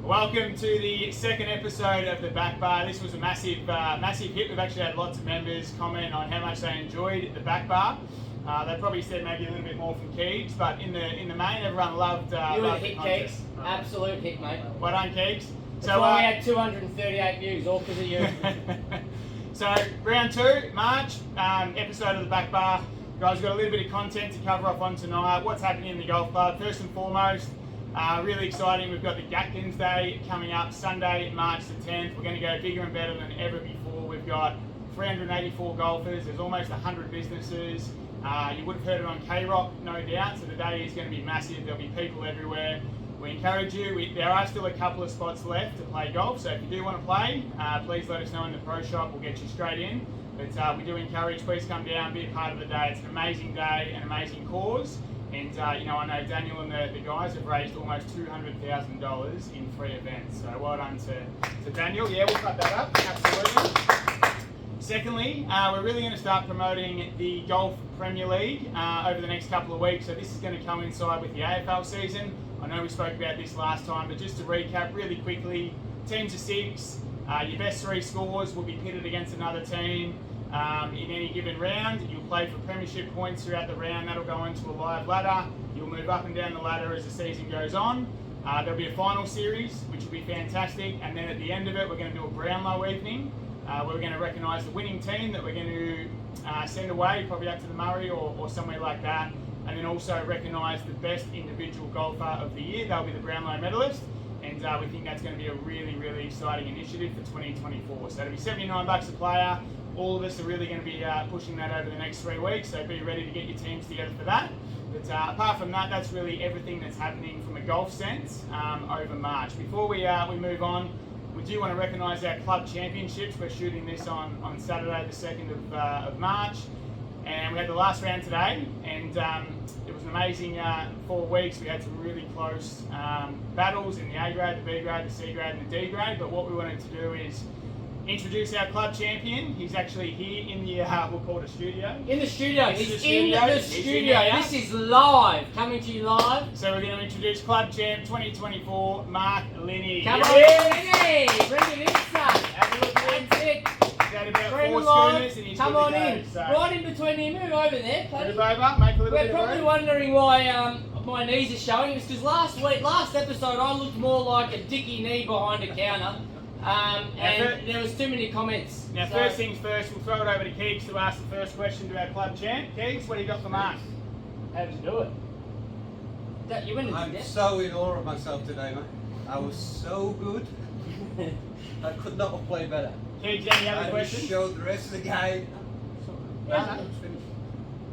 Welcome to the second episode of the Back Bar. This was a massive hit. We've actually had lots of members comment on how much they enjoyed the Back Bar. They probably said maybe a little bit more from Keegs, but in the main, everyone loved. You were loved the hit, Keegs. Absolute hit, mate. Well done, Keegs. So we had 238 views, all because of you. So round 2, March, episode of the Back Bar. Guys, we've got a little bit of content to cover off on tonight. What's happening in the golf club? First and foremost, really exciting. We've got the Gatkins Day coming up Sunday, March the 10th. We're going to go bigger and better than ever before. We've got 384 golfers. There's almost 100 businesses. You would have heard it on K-Rock, no doubt. So the day is going to be massive. There'll be people everywhere. We encourage you. There are still a couple of spots left to play golf. So if you do want to play, please let us know in the pro shop. We'll get you straight in. But we do encourage, please come down, be a part of the day. It's an amazing day, an amazing cause. And I know Daniel and the guys have raised almost $200,000 in 3 events. So well done to Daniel. Yeah, we'll cut that up, absolutely. Secondly, we're really going to start promoting the Golf Premier League over the next couple of weeks. So this is going to coincide with the AFL season. I know we spoke about this last time, but just to recap really quickly, teams of 6, your best 3 scores will be pitted against another team. In any given round, you'll play for premiership points throughout the round. That'll go into a live ladder. You'll move up and down the ladder as the season goes on. There'll be a final series, which will be fantastic. And then at the end of it, we're going to do a Brownlow evening, where we're going to recognise the winning team that we're going to send away, probably up to the Murray or somewhere like that. And then also recognise the best individual golfer of the year. They'll be the Brownlow medalist. And we think that's going to be a really, really exciting initiative for 2024. So it'll be $79 a player. All of us are really going to be pushing that over the next 3 weeks, so be ready to get your teams together for that. But apart from that, that's really everything that's happening from a golf sense over March. Before we move on, we do want to recognise our club championships. We're shooting this on Saturday, the 2nd of March, and we had the last round today, and it was an amazing 4 weeks. We had some really close battles in the A grade, the B grade, the C grade, and the D grade. But what we wanted to do is introduce our club champion. He's actually here in the, we'll call it a studio. In the studio. He's in the studio. This is live, coming to you live. So we're going to introduce club champ 2024, Mark Linney. Come on, Linney. Bring it in, son. Have a look at That's it. He's had about 4 schooners and he's Come good on to go, in. so. Right in between here. Move over there, buddy. Move over, make a little We're bit of probably room. wondering why my knees are showing. It's because last episode I looked more like a dicky knee behind a counter. And there was too many comments. Now, first things first, we'll throw it over to Keegs to ask the first question to our club champ. Keegs, what do you got for Mark? How did you do it? You went into I'm debt. so in awe of myself today, mate. I was so good. I could not have played better. Keegs, any other I questions? showed the rest of the game.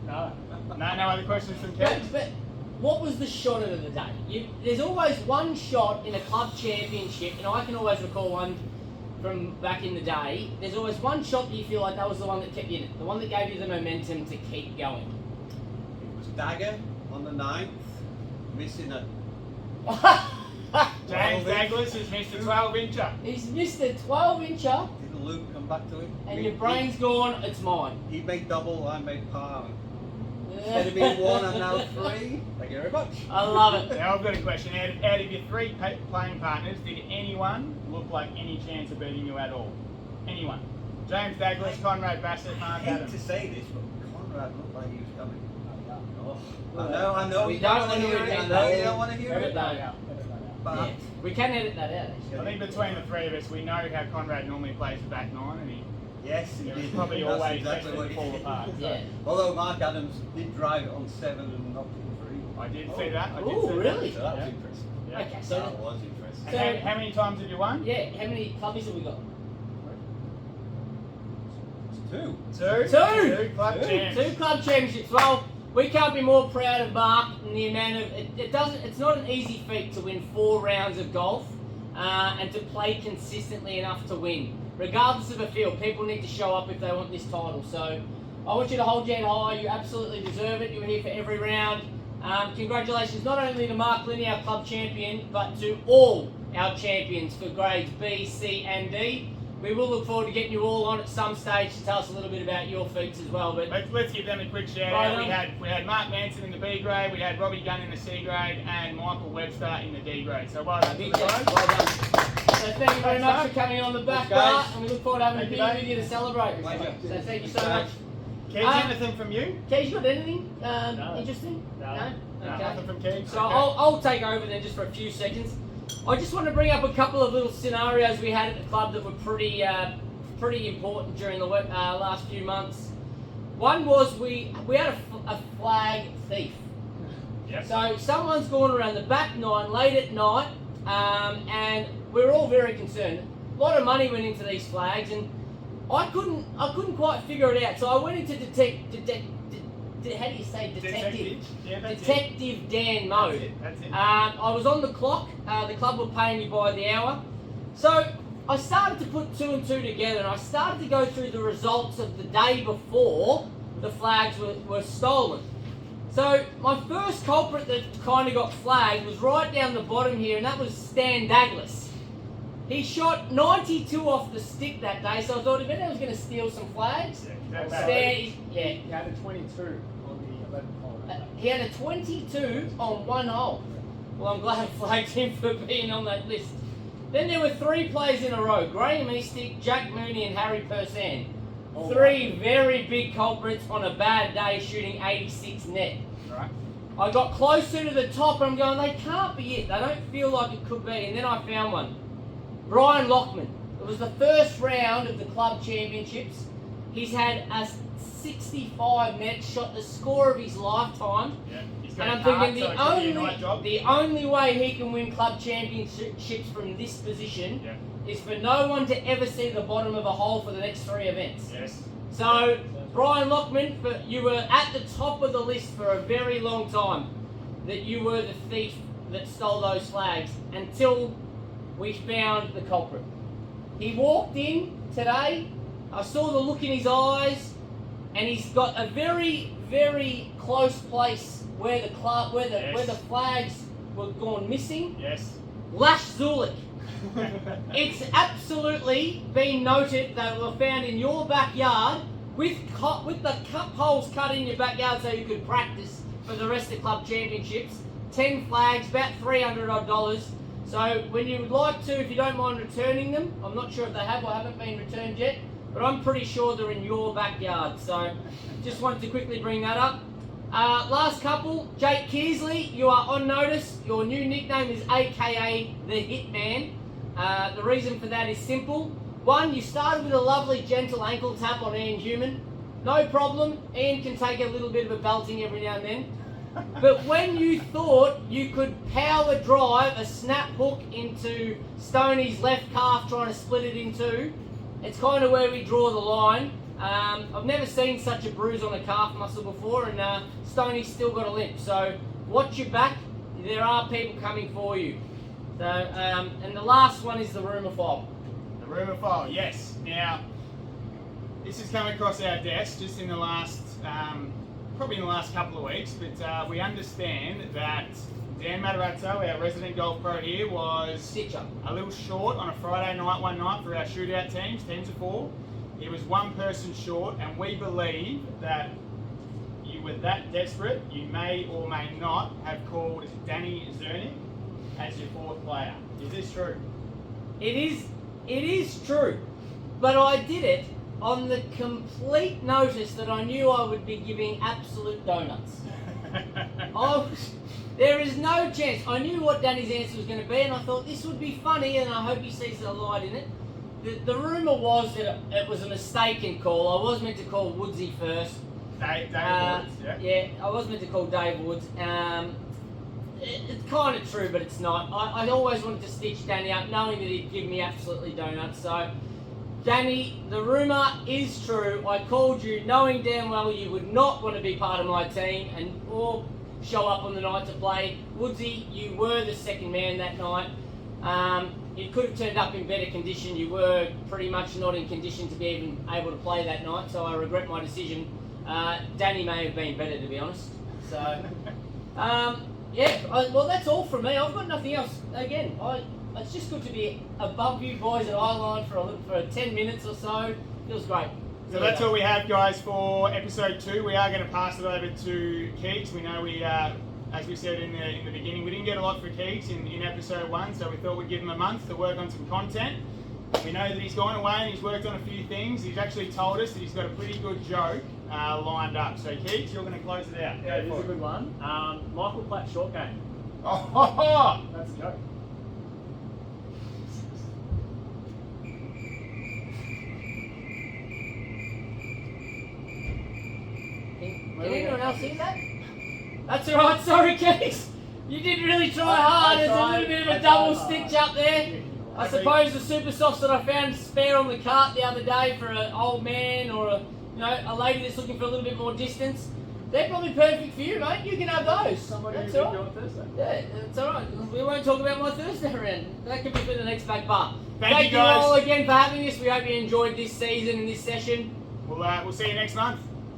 No. No other questions from Keegs? But what was the shot of the day? There's always one shot in a club championship, and I can always recall one from back in the day. There's always one shot that you feel like that was the one that kept you in it, the one that gave you the momentum to keep going. It was dagger on the 9th, missing a James Douglas has missed a 12-incher. He's missed a 12-incher, Didn't Luke come back to him? and your brain's gone, it's mine. He made double, I made par. Instead of being 1, I'm now 3. Thank you very much. I love it. Now I've got a question. Out of your 3 playing partners, did anyone look like any chance of beating you at all? Anyone? James Douglas, Conrad Bassett, I Mark hate Adams. to say this, but Conrad looked like he was coming. Oh, I know. We You don't want to want to hear it. I repeat know that. you don't want to hear Edit it. that out. But Yeah. We can edit that out, actually. I think between the 3 of us, we know how Conrad normally plays the back 9, and yes, he it was did. probably That's always exactly destined what to he fall did. apart. So Yeah. Although Mark Adams did drive it on 7 and knocked it 3. I did see that. I did Oh, see really? So that was Yeah. interesting. That. Yeah. Okay, That so was interesting. And how many times have you won? yeah, how many clubbies have we got? It's 2. Two club Two. champs. 2 club championships. Well, we can't be more proud of Mark and the amount of it's not an easy feat to win 4 rounds of golf and to play consistently enough to win. Regardless of a field, people need to show up if they want this title. So I want you to hold your head high. You absolutely deserve it. You're here for every round. Congratulations not only to Mark Linney, our club champion, but to all our champions for grades B, C and D. We will look forward to getting you all on at some stage to tell us a little bit about your feats as well. But Let's give them a quick shout Right out. on. We had Mark Manson in the B grade, we had Robbie Gunn in the C grade, and Michael Webster in the D grade. So well done to the big guys. job. Well done. So thank you very much for coming on the back Thanks, bar, guys. and we look forward to having a Thank you, beer mate. with you to celebrate. Pleasure. So thank you so Thanks. much. Keith, anything from you? Kees, you got anything No. interesting? No, Okay. nothing from Keith. So I'll take over then just for a few seconds. I just want to bring up a couple of little scenarios we had at the club that were pretty important during the last few months. One was we had a flag thief. Yep. So someone's gone around the back nine late at night, and we're all very concerned. A lot of money went into these flags, and I couldn't quite figure it out. So I went into how do you say detective? Yeah, that's it. Detective Dan mode. That's it. I was on the clock. The club were paying me by the hour. So I started to put two and two together, and I started to go through the results of the day before the flags were stolen. So my first culprit that kind of got flagged was right down the bottom here, and that was Stan Douglas. He shot 92 off the stick that day, so I thought if anyone was going to steal some flags, Stan, yeah. He had a 22 on the 11th hole. He had a 22 on one hole. Well, I'm glad I flagged him for being on that list. Then there were three players in a row: Graham Eastick, Jack Mooney, and Harry Persan. Three very big culprits on a bad day shooting 86 net. Right. I got closer to the top and I'm going, they can't be it. They don't feel like it could be. And then I found one. Brian Lockman. It was the first round of the club championships. He's had a 65 net, shot the score of his lifetime. Yeah. He's And got I'm a card, thinking so it could be a night job. the only way he can win club championships from this position Yeah. is for no one to ever see the bottom of a hole for the next three events. Yes. So, Brian Lockman, you were at the top of the list for a very long time, that you were the thief that stole those flags until we found the culprit. He walked in today, I saw the look in his eyes, and he's got a very, very close place where the where the flags were gone missing. Yes. Lash Zulik. It's absolutely been noted that were found in your backyard with the cup holes cut in your backyard so you could practice for the rest of club championships. 10 flags, about $300 odd. So when you would like to, if you don't mind returning them, I'm not sure if they have or haven't been returned yet, but I'm pretty sure they're in your backyard. So just wanted to quickly bring that up. Last couple, Jake Kearsley, you are on notice. Your new nickname is AKA the Hitman. The reason for that is simple. One, you started with a lovely gentle ankle tap on Ian Human. No problem, Ian can take a little bit of a belting every now and then. But when you thought you could power drive a snap hook into Stoney's left calf trying to split it in two, it's kind of where we draw the line. I've never seen such a bruise on a calf muscle before, and Stoney's still got a limp. So watch your back. There are people coming for you. So, and the last one is the rumour file. The rumour file, yes. Now, this has come across our desk just in the last, probably in the last couple of weeks, but we understand that Dan Matarazzo, our resident golf pro here, was Stitch up. a little short on a Friday night one night for our shootout teams, 10 to 4. He was one person short, and we believe that you were that desperate, you may or may not have called Danny Zernick as your fourth player. Is this true? It is true, but I did it on the complete notice that I knew I would be giving absolute donuts. There is no chance. I knew what Danny's answer was going to be, and I thought this would be funny, and I hope he sees the light in it. The rumour was that it was a mistaken call. I was meant to call Woodsy first. Dave Woods, yeah? Yeah, I was meant to call Dave Woods. It's kind of true, but it's not. I always wanted to stitch Danny up, knowing that he'd give me absolutely donuts. So, Danny, the rumour is true. I called you knowing damn well you would not want to be part of my team or show up on the night to play. Woodsy, you were the second man that night. You could have turned up in better condition. You were pretty much not in condition to be even able to play that night, so I regret my decision. Danny may have been better, to be honest. So, well, that's all from me. I've got nothing else. Again, it's just good to be above you boys at Eyeline for 10 minutes or so. Feels great. So that's all we have, guys, for episode 2. We are going to pass it over to Keeks. We know we as we said in the beginning, we didn't get a lot for Keeks in episode 1, so we thought we'd give him a month to work on some content. We know that he's gone away and he's worked on a few things. He's actually told us that he's got a pretty good joke lined up. So Keeks, you're going to close it out. Yeah, it is a good one. Michael Platt short game. Oh, That's a joke. Can anyone else see that? That's alright, sorry Keeks. You did really try hard. There's a little bit of a double stitch up there. I suppose the super softs that I found spare on the cart the other day for an old man or a lady that's looking for a little bit more distance, they're probably perfect for you, mate. You can have those. Somebody That's who all did right. do it Thursday. Yeah, that's alright. We won't talk about my Thursday round. That could be for the next back bar. Thank you, you guys. all again for having us. We hope you enjoyed this season and this session. We'll see you next month.